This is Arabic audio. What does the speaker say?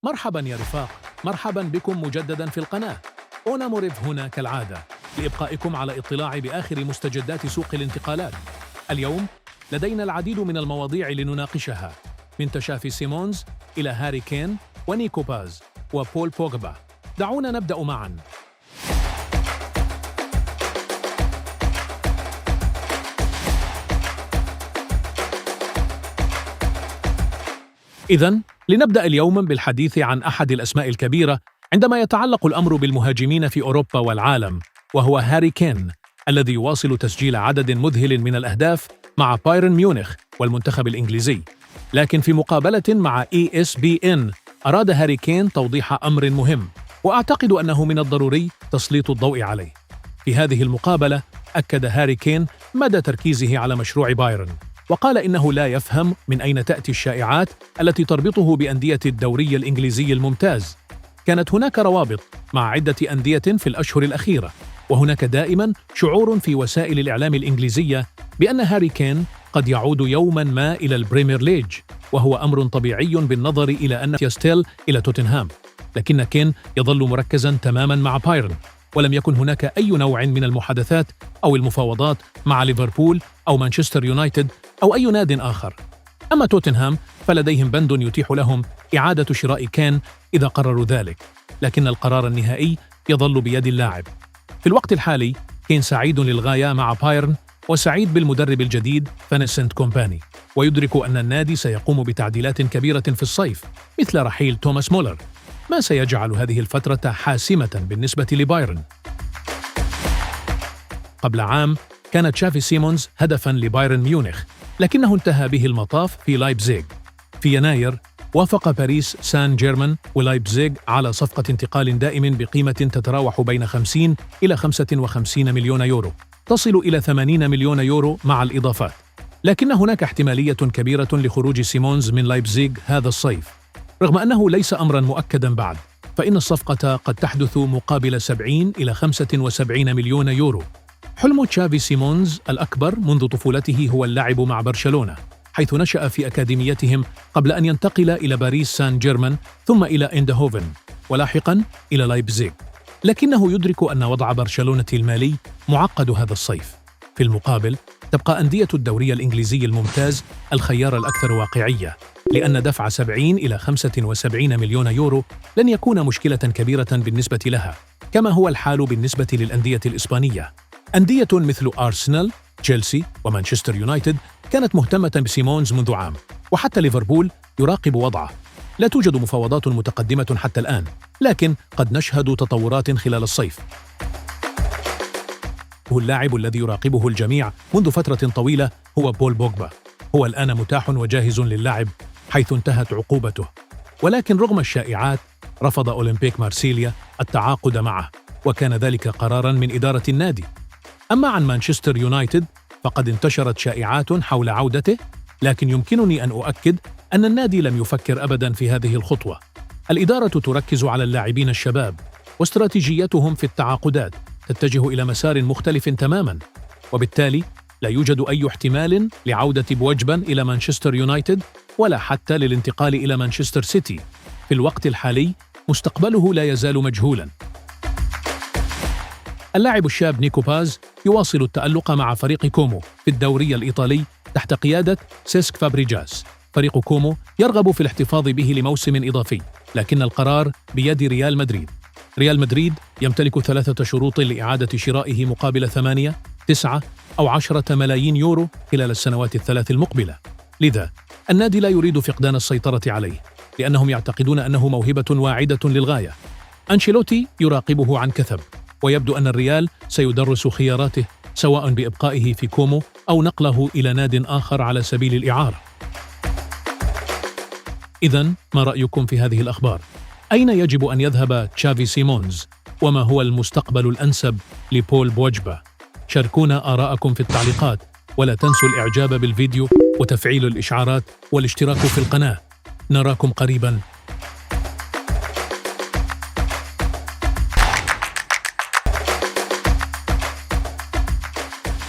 مرحبا يا رفاق، مرحبا بكم مجددا في القناة. أوناموريف هنا كالعادة لإبقائكم على اطلاع بآخر مستجدات سوق الانتقالات. اليوم لدينا العديد من المواضيع لنناقشها، من تشافي سيمونز إلى هاري كين ونيكو باز وبول بوغبا. دعونا نبدأ معا. إذن لنبدأ اليوم بالحديث عن أحد الأسماء الكبيرة عندما يتعلق الأمر بالمهاجمين في أوروبا والعالم، وهو هاري كين الذي يواصل تسجيل عدد مذهل من الأهداف مع بايرن ميونخ والمنتخب الإنجليزي. لكن في مقابلة مع ESPN أراد هاري كين توضيح أمر مهم، وأعتقد أنه من الضروري تسليط الضوء عليه. في هذه المقابلة أكد هاري كين مدى تركيزه على مشروع بايرن، وقال إنه لا يفهم من أين تأتي الشائعات التي تربطه بأندية الدوري الإنجليزي الممتاز. كانت هناك روابط مع عدة أندية في الأشهر الأخيرة، وهناك دائما شعور في وسائل الإعلام الإنجليزية بأن هاري كين قد يعود يوما ما إلى البريمير ليج، وهو أمر طبيعي بالنظر إلى أن يستيل إلى توتنهام. لكن كين يظل مركزا تماما مع بايرن، ولم يكن هناك أي نوع من المحادثات أو المفاوضات مع ليفربول أو مانشستر يونايتد أو أي ناد آخر. أما توتنهام فلديهم بند يتيح لهم إعادة شراء كين إذا قرروا ذلك، لكن القرار النهائي يظل بيد اللاعب. في الوقت الحالي كين سعيد للغاية مع بايرن، وسعيد بالمدرب الجديد فينسنت كومباني، ويدرك أن النادي سيقوم بتعديلات كبيرة في الصيف مثل رحيل توماس مولر، ما سيجعل هذه الفترة حاسمة بالنسبة لبايرن. قبل عام كان تشافي سيمونز هدفاً لبايرن ميونخ، لكنه انتهى به المطاف في لايبزيغ. في يناير وافق باريس سان جيرمان ولايبزيغ على صفقة انتقال دائم بقيمة تتراوح بين 50 إلى 55 مليون يورو، تصل إلى 80 مليون يورو مع الإضافات. لكن هناك احتمالية كبيرة لخروج سيمونز من لايبزيغ هذا الصيف، رغم أنه ليس أمراً مؤكداً بعد، فإن الصفقة قد تحدث مقابل 70 إلى 75 مليون يورو. حلم تشافي سيمونز الأكبر منذ طفولته هو اللعب مع برشلونة، حيث نشأ في أكاديميتهم قبل أن ينتقل إلى باريس سان جيرمان ثم إلى إندهوفن ولاحقاً إلى لايبزيغ. لكنه يدرك أن وضع برشلونة المالي معقد هذا الصيف. في المقابل تبقى أندية الدوري الإنجليزي الممتاز الخيار الأكثر واقعية، لأن دفع 70 إلى 75 مليون يورو لن يكون مشكلة كبيرة بالنسبة لها، كما هو الحال بالنسبة للأندية الإسبانية. أندية مثل أرسنال، تشيلسي ومانشستر يونايتد كانت مهتمة بسيمونز منذ عام، وحتى ليفربول يراقب وضعه. لا توجد مفاوضات متقدمة حتى الآن، لكن قد نشهد تطورات خلال الصيف. اللاعب الذي يراقبه الجميع منذ فترة طويلة هو بول بوغبا. هو الآن متاح وجاهز للعب حيث انتهت عقوبته، ولكن رغم الشائعات رفض أولمبيك مارسيليا التعاقد معه، وكان ذلك قراراً من إدارة النادي. أما عن مانشستر يونايتد فقد انتشرت شائعات حول عودته، لكن يمكنني أن أؤكد أن النادي لم يفكر أبداً في هذه الخطوة. الإدارة تركز على اللاعبين الشباب، واستراتيجيتهم في التعاقدات تتجه إلى مسار مختلف تماماً، وبالتالي لا يوجد أي احتمال لعودة بوجبا إلى مانشستر يونايتد ولا حتى للانتقال إلى مانشستر سيتي. في الوقت الحالي مستقبله لا يزال مجهولاً. اللاعب الشاب نيكو باز يواصل التألق مع فريق كومو في الدوري الإيطالي تحت قيادة سيسك فابريجاس. فريق كومو يرغب في الاحتفاظ به لموسم إضافي، لكن القرار بيد ريال مدريد. ريال مدريد يمتلك 3 شروط لإعادة شرائه مقابل 8، 9 أو 10 ملايين يورو خلال السنوات الثلاث المقبلة. لذا النادي لا يريد فقدان السيطرة عليه، لأنهم يعتقدون أنه موهبة واعدة للغاية. أنشيلوتي يراقبه عن كثب، ويبدو أن الريال سيدرس خياراته سواء بإبقائه في كومو أو نقله إلى ناد آخر على سبيل الإعارة. إذن ما رأيكم في هذه الأخبار؟ أين يجب أن يذهب تشافي سيمونز؟ وما هو المستقبل الأنسب لبول بوجبا؟ شاركونا آراءكم في التعليقات، ولا تنسوا الإعجاب بالفيديو وتفعيل الإشعارات والاشتراك في القناة. نراكم قريباً.